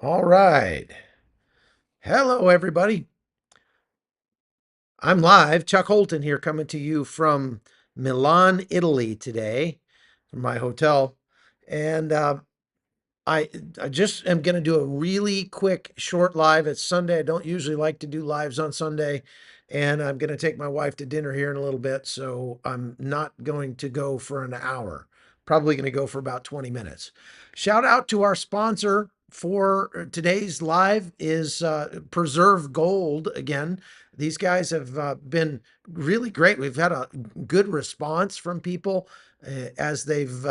All right. Hello, everybody. I'm live. Chuck Holton here, coming to you from Milan, Italy today, from my hotel. And I I just am going to do a really quick, short live. It's Sunday. I don't usually like to do lives on Sunday. And I'm going to take my wife to dinner here in a little bit. So I'm not going to go for an hour. Probably going to go for about 20 minutes. Shout out to our sponsor for today's live is Preserve Gold again. These guys have been really great. We've had a good response from people as they've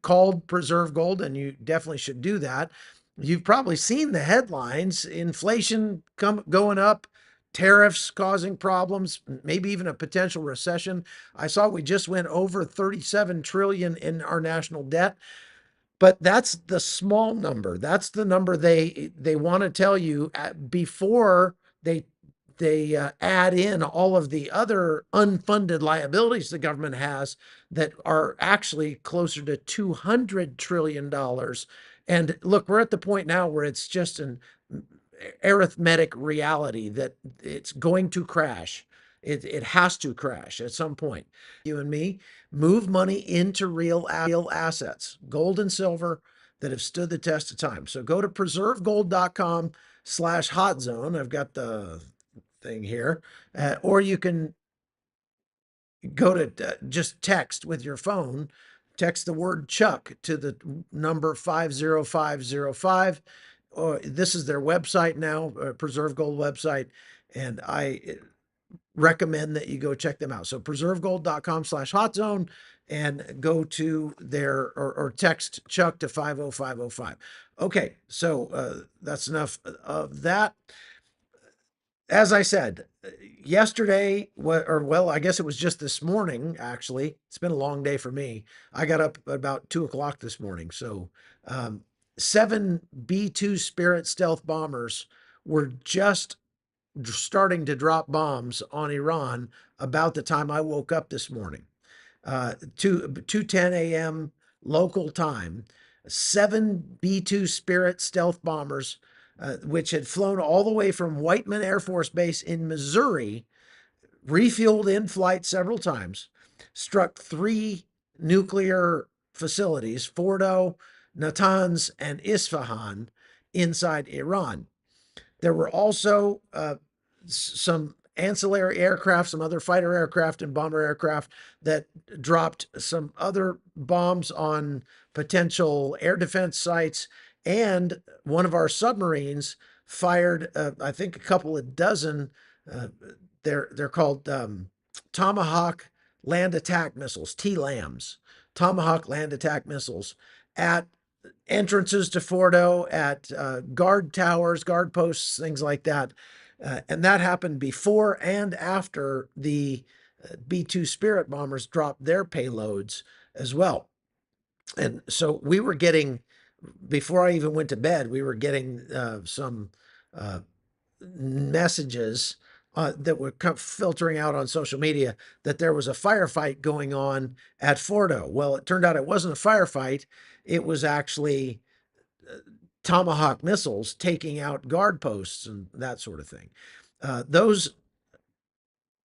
called Preserve Gold, and you definitely should do that. You've probably seen the headlines: inflation going up, tariffs causing problems, maybe even a potential recession. I saw we just went over 37 trillion in our national debt. But that's the small number. That's the number they want to tell you before they add in all of the other unfunded liabilities the government has that are actually closer to $200 trillion. And look, we're at the point now where it's just an arithmetic reality that it's going to crash. It has to crash at some point. You and me move money into real assets, gold and silver that have stood the test of time. So go to preservegold.com/hot zone. I've got the thing here. Or you can go to just text with your phone, text the word Chuck to the number 50505. Or this is their website now, Preserve Gold website. And I recommend that you go check them out. So preservegold.com/hot zone and go to their or text Chuck to 50505. Okay, so that's enough of that. As I said, yesterday, well, I guess it was just this morning, actually. It's been a long day for me. I got up about 2 o'clock this morning. So, 7 B-2 Spirit stealth bombers were just starting to drop bombs on Iran about the time I woke up this morning. 2:10 a.m. local time. 7 B-2 Spirit stealth bombers, which had flown all the way from Whiteman Air Force Base in Missouri, refueled in flight several times, struck 3 nuclear facilities: Fordo, Natanz, and Isfahan inside Iran. There were also some ancillary aircraft, some other fighter aircraft and bomber aircraft that dropped some other bombs on potential air defense sites. And one of our submarines fired, I think, a couple of dozen. Uh, they're called Tomahawk land attack missiles, TLAMs, Tomahawk land attack missiles at entrances to Fordo, at guard towers, guard posts, things like that. And that happened before and after the B-2 Spirit bombers dropped their payloads as well. And so we were getting, before I even went to bed, we were getting some messages that were filtering out on social media that there was a firefight going on at Fordo. Well, it turned out it wasn't a firefight. It was actually Tomahawk missiles taking out guard posts and that sort of thing. Those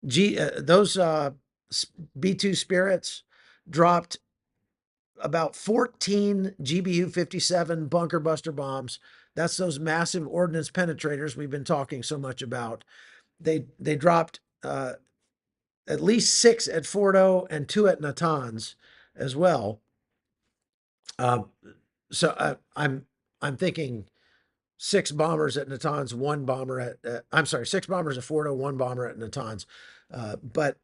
B-2 Spirits dropped about 14 GBU-57 bunker buster bombs. That's those massive ordnance penetrators we've been talking so much about. They dropped at least 6 at Fordo and 2 at Natanz as well. So I'm thinking 6 bombers at Natanz, 1 bomber at I'm sorry, 6 bombers at Fordo, 1 bomber at Natanz. But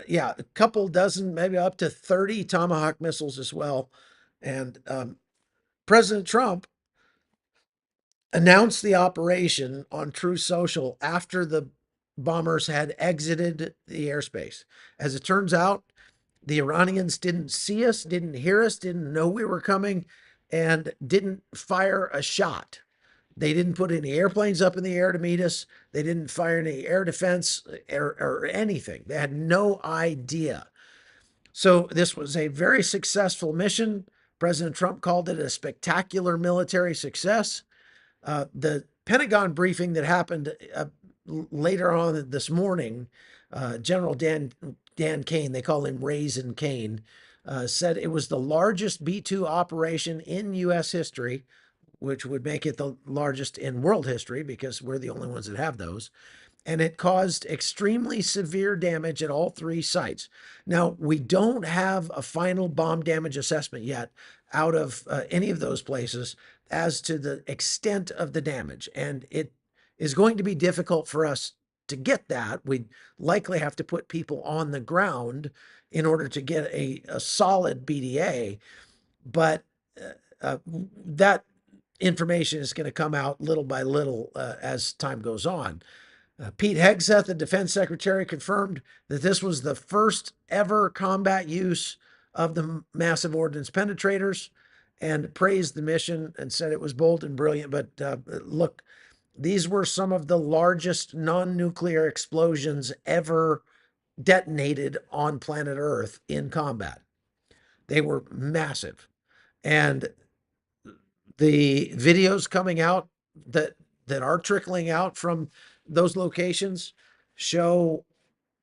yeah, a couple dozen, maybe up to 30 Tomahawk missiles as well. And President Trump announced the operation on Truth Social after the bombers had exited the airspace. As it turns out, the Iranians didn't see us, didn't hear us, didn't know we were coming, and didn't fire a shot. They didn't put any airplanes up in the air to meet us. They didn't fire any air defense or anything. They had no idea. So this was a very successful mission. President Trump called it a spectacular military success. The Pentagon briefing that happened later on this morning, General Dan Kane, they call him Raisin Kane, said it was the largest B-2 operation in U.S. history, which would make it the largest in world history because we're the only ones that have those. And it caused extremely severe damage at all three sites. Now, we don't have a final bomb damage assessment yet out of any of those places as to the extent of the damage. And it is going to be difficult for us to get that. We'd likely have to put people on the ground in order to get a solid BDA. But that information is going to come out little by little as time goes on. Pete Hegseth, the defense secretary, confirmed that this was the first ever combat use of the massive ordnance penetrators and praised the mission and said it was bold and brilliant. But look, these were some of the largest non-nuclear explosions ever detonated on planet Earth in combat. They were massive. And the videos coming out that are trickling out from those locations show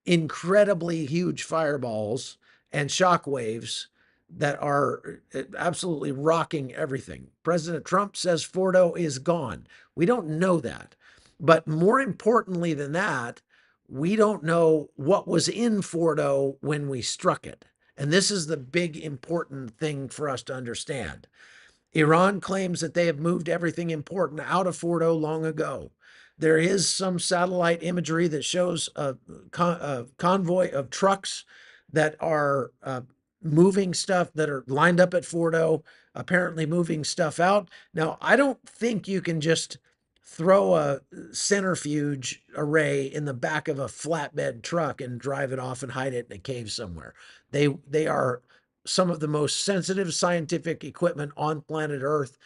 incredibly huge fireballs and shock waves that are absolutely rocking everything. President Trump says Fordo is gone. We don't know that. But more importantly than that, we don't know what was in Fordo when we struck it. And this is the big important thing for us to understand. Iran claims that they have moved everything important out of Fordo long ago. There is some satellite imagery that shows a convoy of trucks that are moving stuff, that are lined up at Fordo, apparently moving stuff out. Now, I don't think you can just throw a centrifuge array in the back of a flatbed truck and drive it off and hide it in a cave somewhere. They are some of the most sensitive scientific equipment on planet Earth,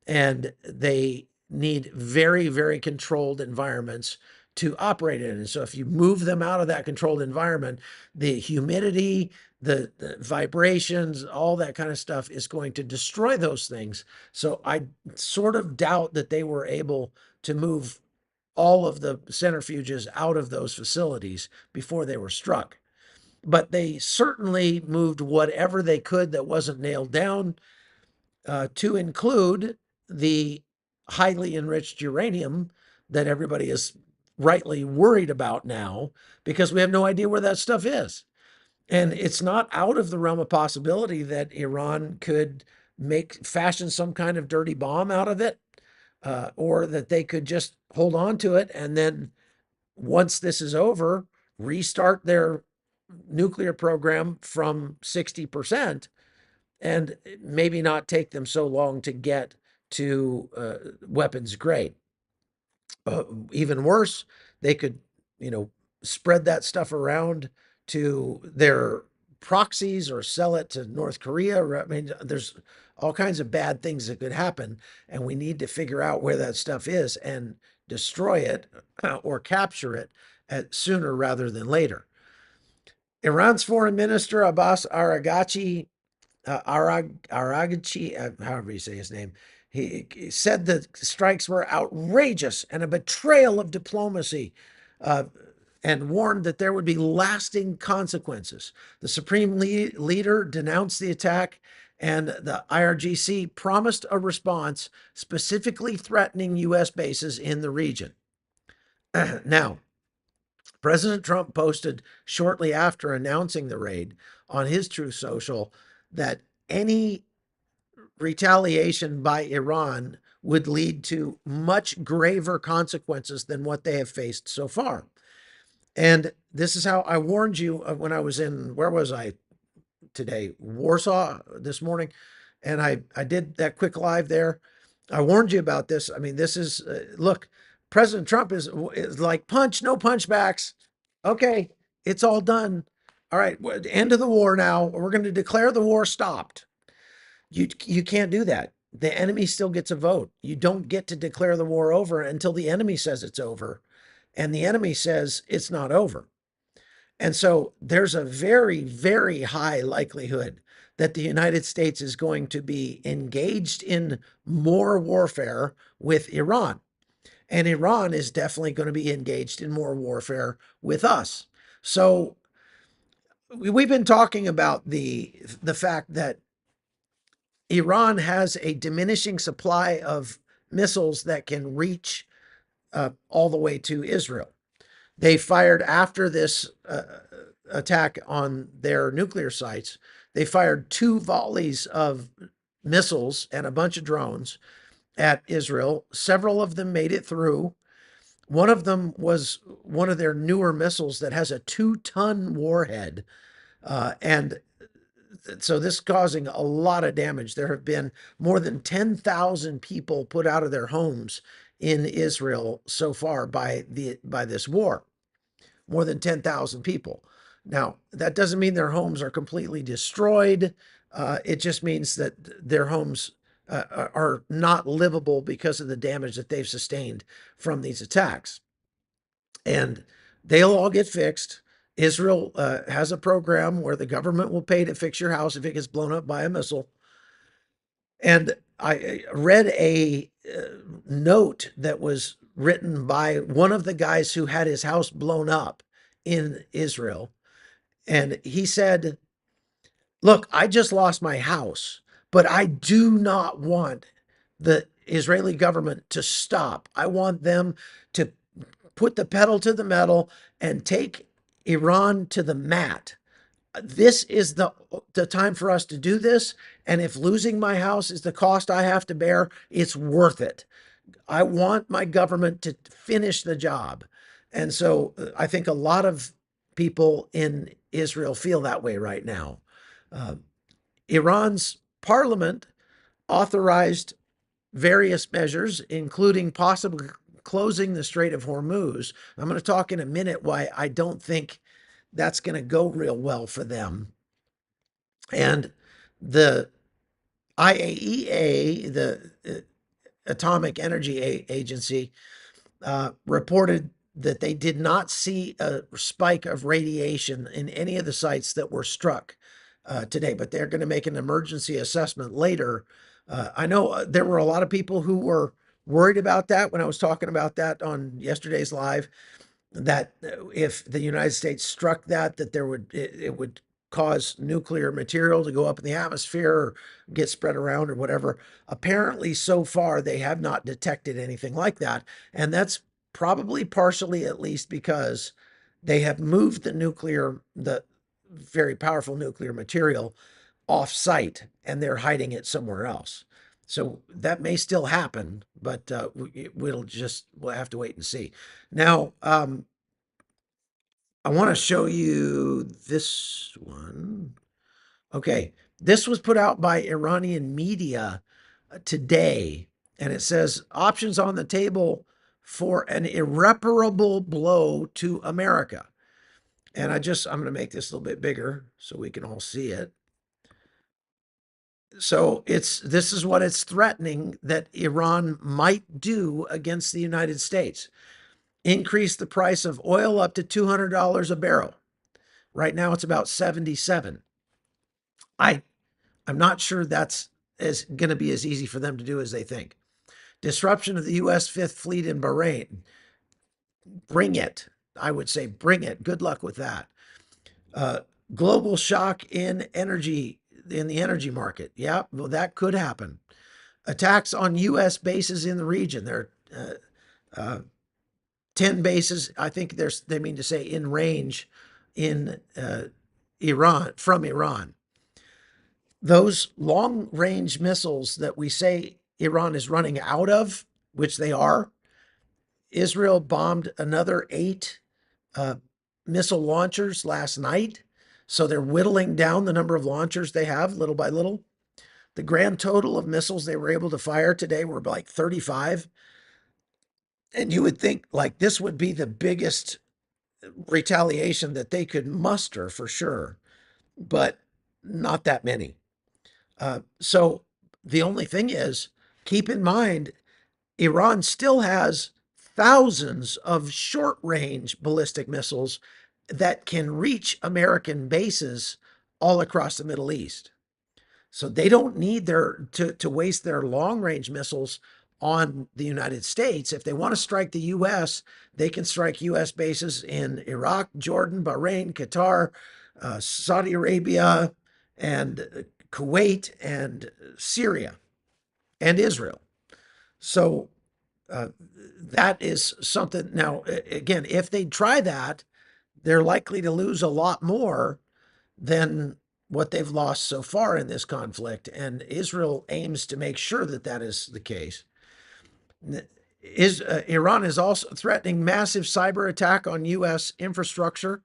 and they need very, very controlled environments to operate in. And so if you move them out of that controlled environment, the humidity, the vibrations, all that kind of stuff is going to destroy those things. So I sort of doubt that they were able to move all of the centrifuges out of those facilities before they were struck. But they certainly moved whatever they could that wasn't nailed down, to include the highly enriched uranium that everybody is rightly worried about now because we have no idea where that stuff is. And it's not out of the realm of possibility that Iran could fashion some kind of dirty bomb out of it, or that they could just hold on to it and then once this is over, restart their nuclear program from 60% and maybe not take them so long to get to weapons grade. Even worse, they could, spread that stuff around to their proxies or sell it to North Korea. I mean, there's all kinds of bad things that could happen, and we need to figure out where that stuff is and destroy it or capture it sooner rather than later. Iran's foreign minister Abbas Araghchi, however you say his name, he said the strikes were outrageous and a betrayal of diplomacy, and warned that there would be lasting consequences. The supreme leader denounced the attack, and the IRGC promised a response specifically threatening U.S. bases in the region. Now, President Trump posted shortly after announcing the raid on his Truth Social that any retaliation by Iran would lead to much graver consequences than what they have faced so far. And this is how I warned you when I was in, where was I today? Warsaw this morning. And I did that quick live there. I warned you about this. I mean, this is, look, President Trump is like, punch, no punchbacks. Okay, it's all done. All right, end of the war now. We're going to declare the war stopped. You can't do that. The enemy still gets a vote. You don't get to declare the war over until the enemy says it's over. And the enemy says it's not over. And so there's a very, very high likelihood that the United States is going to be engaged in more warfare with Iran. And Iran is definitely going to be engaged in more warfare with us. So we've been talking about the fact that Iran has a diminishing supply of missiles that can reach all the way to Israel. They fired after this attack on their nuclear sites. They fired 2 volleys of missiles and a bunch of drones at Israel. Several of them made it through. One of them was one of their newer missiles that has a 2-ton warhead. And so this is causing a lot of damage. There have been more than 10,000 people put out of their homes in Israel so far by this war. More than 10,000 people. Now, that doesn't mean their homes are completely destroyed. It just means that their homes are not livable because of the damage that they've sustained from these attacks. And they'll all get fixed. Israel has a program where the government will pay to fix your house if it gets blown up by a missile. And I read a note that was written by one of the guys who had his house blown up in Israel. And he said, look, I just lost my house, but I do not want the Israeli government to stop. I want them to put the pedal to the metal and take Iran to the mat. This is the time for us to do this. And if losing my house is the cost I have to bear, it's worth it. I want my government to finish the job. And so I think a lot of people in Israel feel that way right now. Iran's parliament authorized various measures, including possibly closing the Strait of Hormuz. I'm going to talk in a minute why I don't think that's going to go real well for them. And the IAEA, the Atomic Energy Agency, reported that they did not see a spike of radiation in any of the sites that were struck today, but they're going to make an emergency assessment later. I know there were a lot of people who were worried about that when I was talking about that on yesterday's live, that if the United States struck that it would cause nuclear material to go up in the atmosphere or get spread around or whatever. Apparently, so far, they have not detected anything like that. And that's probably partially, at least, because they have moved the very powerful nuclear material off site and they're hiding it somewhere else. So that may still happen, but we'll have to wait and see. Now, I want to show you this one. Okay, this was put out by Iranian media today, and it says options on the table for an irreparable blow to America. And I'm going to make this a little bit bigger so we can all see it. So this is what it's threatening that Iran might do against the United States. Increase the price of oil up to $200 a barrel. Right now it's about 77. I'm not sure that's going to be as easy for them to do as they think. Disruption of the U.S. Fifth Fleet in Bahrain. Bring it. I would say bring it. Good luck with that. Global shock in the energy market. Yeah, well, that could happen. Attacks on U.S. bases in the region. There are 10 bases, I think they mean to say in range in from Iran. Those long-range missiles that we say Iran is running out of, which they are, Israel bombed another 8 missile launchers last night. So they're whittling down the number of launchers they have little by little. The grand total of missiles they were able to fire today were like 35. And you would think like this would be the biggest retaliation that they could muster for sure, but not that many. So the only thing is, keep in mind, Iran still has thousands of short-range ballistic missiles that can reach American bases all across the Middle East. So they don't need to waste their long range missiles on the United States. If they want to strike the U.S., they can strike U.S. bases in Iraq, Jordan, Bahrain, Qatar, Saudi Arabia, and Kuwait, and Syria, and Israel. So uh, that is something. Now, again, if they try that, they're likely to lose a lot more than what they've lost so far in this conflict. And Israel aims to make sure that that is the case. Iran is also threatening massive cyber attack on U.S. infrastructure.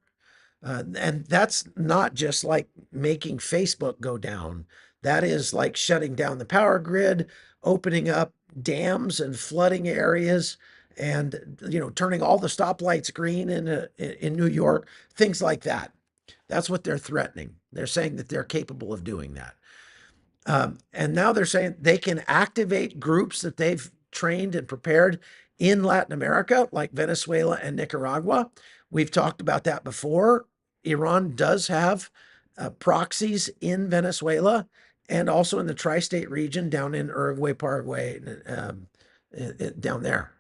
And that's not just like making Facebook go down. That is like shutting down the power grid, opening up dams and flooding areas, and turning all the stoplights green in New York, things like that. That's what they're threatening. They're saying that they're capable of doing that. And now they're saying they can activate groups that they've trained and prepared in Latin America, like Venezuela and Nicaragua. We've talked about that before. Iran does have proxies in Venezuela and also in the tri state region down in Uruguay, Paraguay, down there.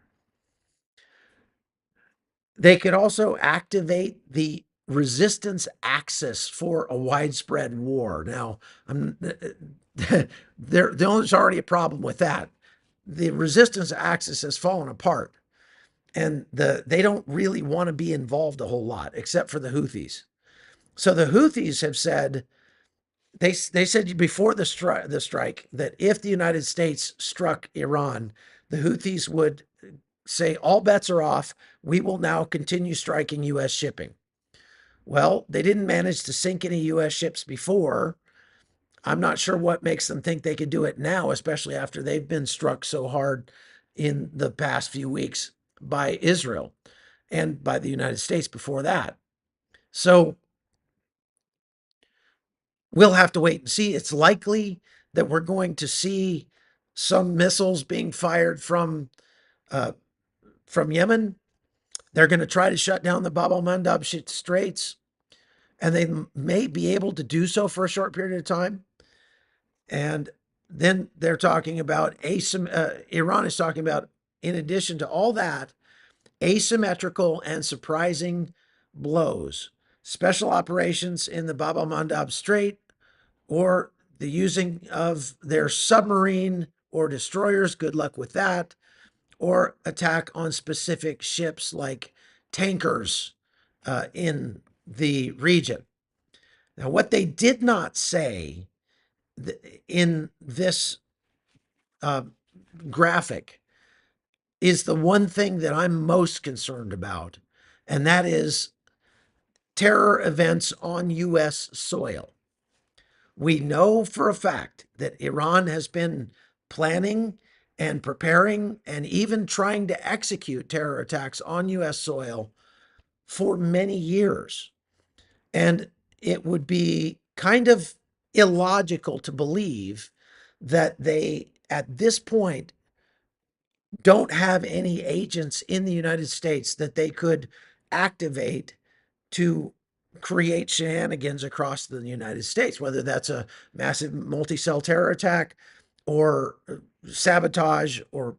They could also activate the resistance axis for a widespread war. Now, there's already a problem with that. The resistance axis has fallen apart, and they don't really want to be involved a whole lot, except for the Houthis. So the Houthis have said they said before the strike that if the United States struck Iran, the Houthis would say all bets are off. We will now continue striking U.S. shipping. Well, they didn't manage to sink any U.S. ships before. I'm not sure what makes them think they could do it now, especially after they've been struck so hard in the past few weeks by Israel and by the United States before that. So we'll have to wait and see. It's likely that we're going to see some missiles being fired from Yemen. They're going to try to shut down the Bab el-Mandab Straits, and they may be able to do so for a short period of time. And then they're talking about Iran is talking about, in addition to all that, asymmetrical and surprising blows, special operations in the Bab el-Mandab Strait, or the using of their submarine or destroyers. Good luck with that. Or attack on specific ships like tankers in the region. Now, what they did not say in this graphic is the one thing that I'm most concerned about, and that is terror events on U.S. soil. We know for a fact that Iran has been planning and preparing and even trying to execute terror attacks on U.S. soil for many years. And it would be kind of illogical to believe that they, at this point, don't have any agents in the United States that they could activate to create shenanigans across the United States, whether that's a massive multi-cell terror attack or sabotage or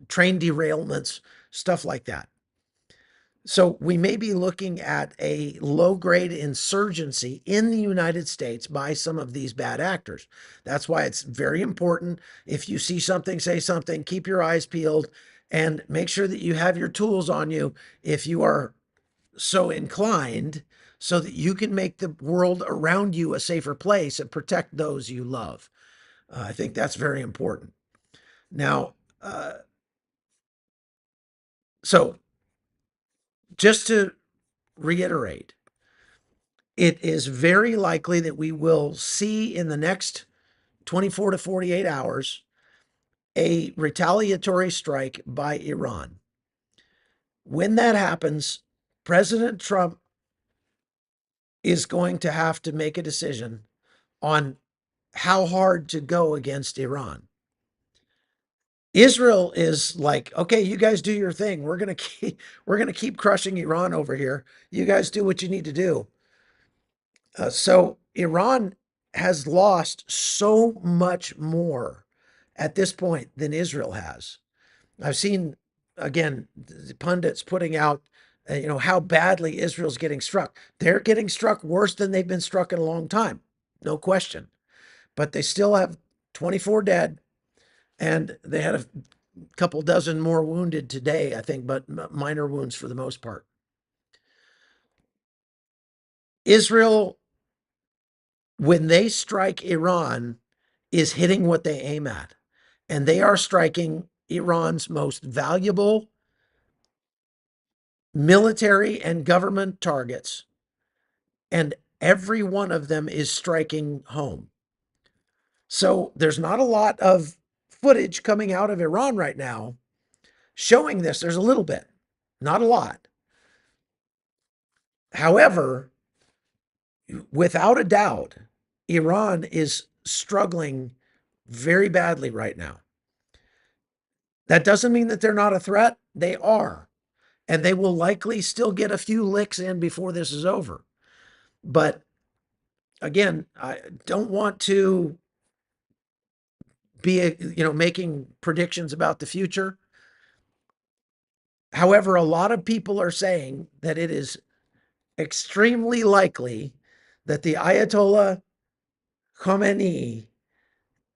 train derailments, stuff like that. So we may be looking at a low-grade insurgency in the United States by some of these bad actors. That's why it's very important. If you see something, say something, keep your eyes peeled, and make sure that you have your tools on you if you are so inclined, so that you can make the world around you a safer place and protect those you love. I think that's very important. Now, so just to reiterate, it is very likely that we will see in the next 24 to 48 hours a retaliatory strike by Iran. When that happens, President Trump is going to have to make a decision on how hard to go against Iran. Israel is like, okay, you guys do your thing. We're going to keep crushing Iran over here. You guys do what you need to do. So Iran has lost so much more at this point than Israel has. I've seen, again, the pundits putting out, how badly Israel's getting struck. They're getting struck worse than they've been struck in a long time, no question. But they still have 24 dead, and they had a couple dozen more wounded today, I think, but minor wounds for the most part. Israel, when they strike Iran, is hitting what they aim at. And they are striking Iran's most valuable military and government targets. And every one of them is striking home. So there's not a lot of footage coming out of Iran right now showing this. There's a little bit, not a lot. However, without a doubt, Iran is struggling very badly right now. That doesn't mean that they're not a threat. They are. And they will likely still get a few licks in before this is over. But again, I don't want to be, making predictions about the future. However, a lot of people are saying that it is extremely likely that the Ayatollah Khomeini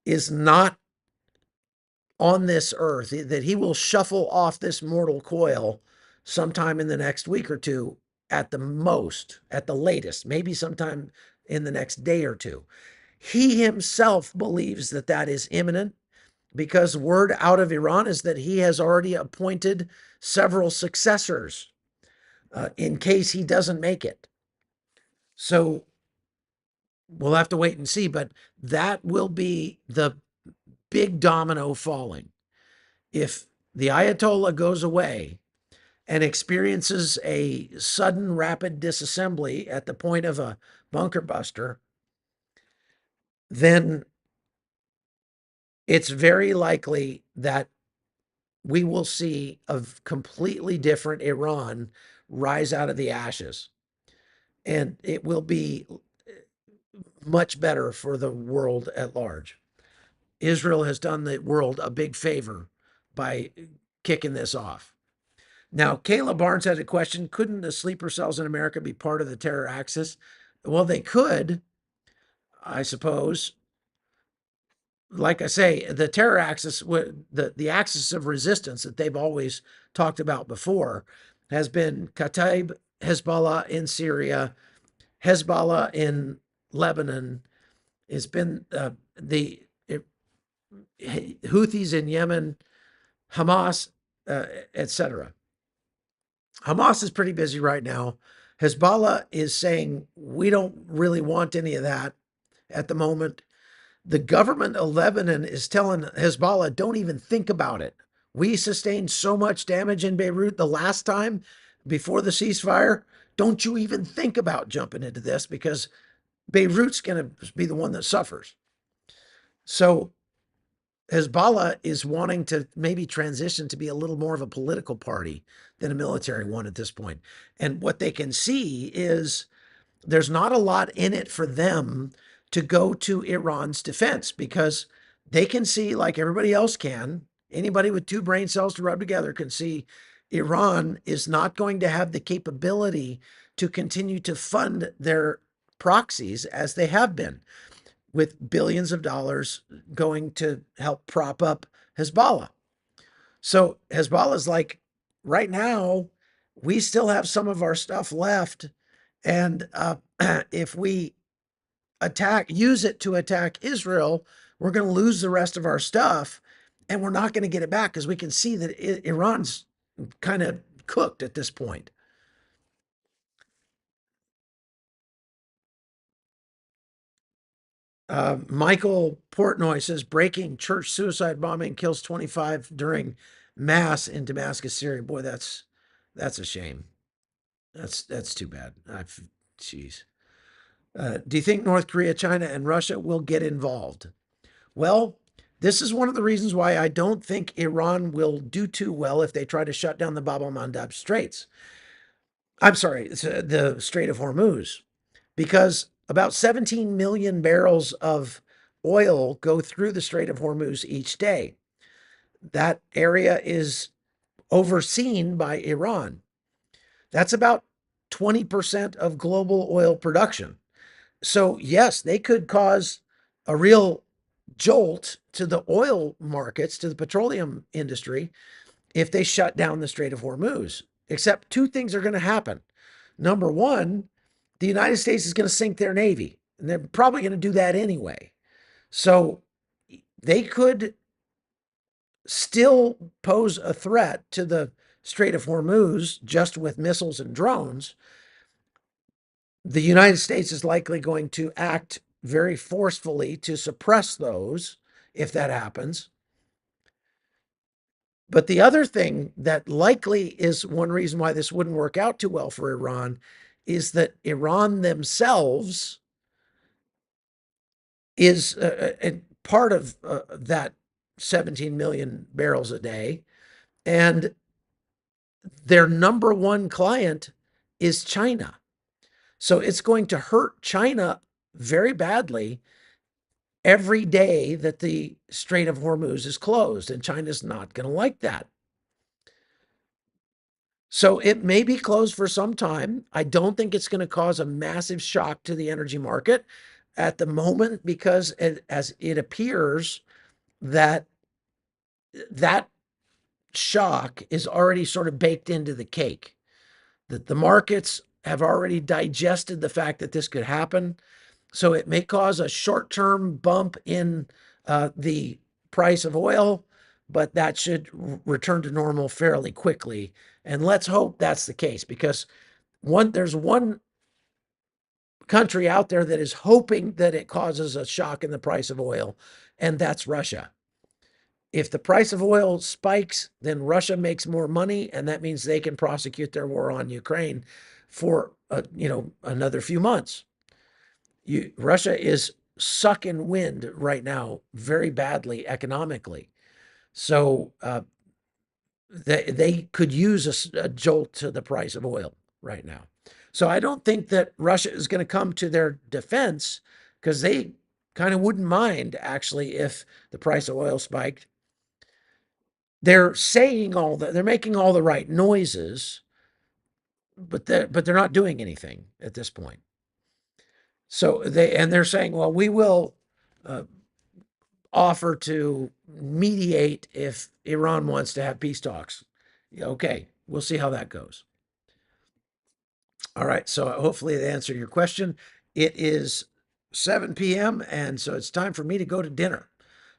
is not on this earth, that he will shuffle off this mortal coil sometime in the next week or two at the most, at the latest, maybe sometime in the next day or two. He himself believes that that is imminent because word out of Iran is that he has already appointed several successors in case he doesn't make it. So we'll have to wait and see, but that will be the big domino falling. If the Ayatollah goes away and experiences a sudden rapid disassembly at the point of a bunker buster, then it's very likely that we will see a completely different Iran rise out of the ashes. And it will be much better for the world at large. Israel has done the world a big favor by kicking this off. Now, Kayla Barnes had a question. Couldn't the sleeper cells in America be part of the terror axis? Well, they could, I suppose. Like I say, the terror axis, the axis of resistance that they've always talked about before, has been Kataib, Hezbollah in Syria, Hezbollah in Lebanon. It's been the Houthis in Yemen, Hamas, etc. Hamas is pretty busy right now. Hezbollah is saying we don't really want any of that at the moment. The government of Lebanon is telling Hezbollah, don't even think about it. We sustained so much damage in Beirut the last time before the ceasefire. Don't you even think about jumping into this because Beirut's going to be the one that suffers. So Hezbollah is wanting to maybe transition to be a little more of a political party than a military one at this point. And what they can see is there's not a lot in it for them to go to Iran's defense because they can see, like everybody else can, anybody with two brain cells to rub together can see Iran is not going to have the capability to continue to fund their proxies as they have been, with billions of dollars going to help prop up Hezbollah. So Hezbollah is like, right now, we still have some of our stuff left. And if we use it to attack Israel, we're going to lose the rest of our stuff and we're not going to get it back because we can see that Iran's kind of cooked at this point. Michael Portnoy says breaking church suicide bombing kills 25 during mass in Damascus, Syria. Boy, that's a shame. That's too bad. Jeez. Do you think North Korea, China, and Russia will get involved? Well, this is one of the reasons why I don't think Iran will do too well if they try to shut down the Bab el-Mandeb Straits. I'm sorry, it's the Strait of Hormuz, because about 17 million barrels of oil go through the Strait of Hormuz each day. That area is overseen by Iran. That's about 20% of global oil production. So, yes, they could cause a real jolt to the oil markets, to the petroleum industry, if they shut down the Strait of Hormuz. Except two things are going to happen. Number one, the United States is going to sink their Navy, and they're probably going to do that anyway. So they could still pose a threat to the Strait of Hormuz just with missiles and drones. The United States is likely going to act very forcefully to suppress those if that happens. But the other thing that likely is one reason why this wouldn't work out too well for Iran is that Iran themselves is a part of that 17 million barrels a day. And their number one client is China. So it's going to hurt China very badly every day that the Strait of Hormuz is closed, and China's not going to like that. So it may be closed for some time. I don't think it's going to cause a massive shock to the energy market at the moment because as it appears that that shock is already sort of baked into the cake, that the markets have already digested the fact that this could happen. So it may cause a short-term bump in the price of oil, but that should return to normal fairly quickly. And let's hope that's the case, because there's one country out there that is hoping that it causes a shock in the price of oil, and that's Russia. If the price of oil spikes, then Russia makes more money, and that means they can prosecute their war on Ukraine for another few months. Russia is sucking wind right now very badly economically. So they could use a jolt to the price of oil right now. So I don't think that Russia is going to come to their defense, because they kind of wouldn't mind, actually, if the price of oil spiked. They're they're making all the right noises, but they're not doing anything at this point. So they're saying, well, we will offer to mediate if Iran wants to have peace talks. Okay, we'll see how that goes. All right, so hopefully they answer your question. It is 7 p.m., and so it's time for me to go to dinner.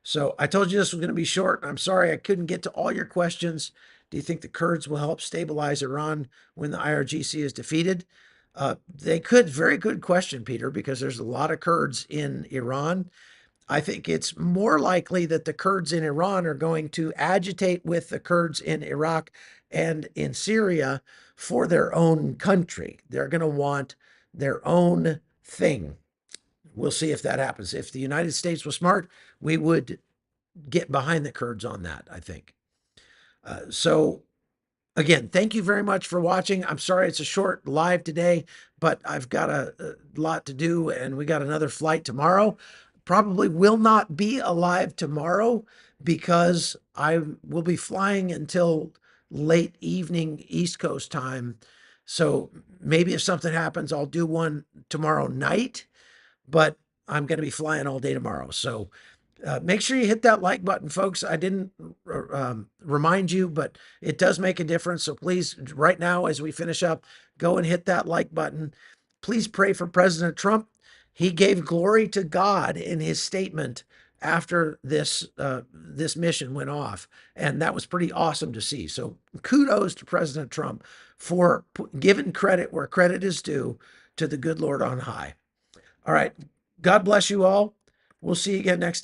So I told you this was going to be short. I'm sorry I couldn't get to all your questions. Do you think the Kurds will help stabilize Iran when the IRGC is defeated? They could. Very good question, Peter, because there's a lot of Kurds in Iran. I think it's more likely that the Kurds in Iran are going to agitate with the Kurds in Iraq and in Syria for their own country. They're going to want their own thing. We'll see if that happens. If the United States was smart, we would get behind the Kurds on that, I think. So again, thank you very much for watching. I'm sorry it's a short live today, but I've got a lot to do, and we got another flight tomorrow. Probably will not be alive tomorrow because I will be flying until late evening East Coast time. So maybe if something happens, I'll do one tomorrow night, but I'm going to be flying all day tomorrow. So make sure you hit that like button, folks. I didn't remind you, but it does make a difference. So please, right now, as we finish up, go and hit that like button. Please pray for President Trump. He gave glory to God in his statement after this mission went off, and that was pretty awesome to see. So kudos to President Trump for giving credit where credit is due to the good Lord on high. All right. God bless you all. We'll see you again next time.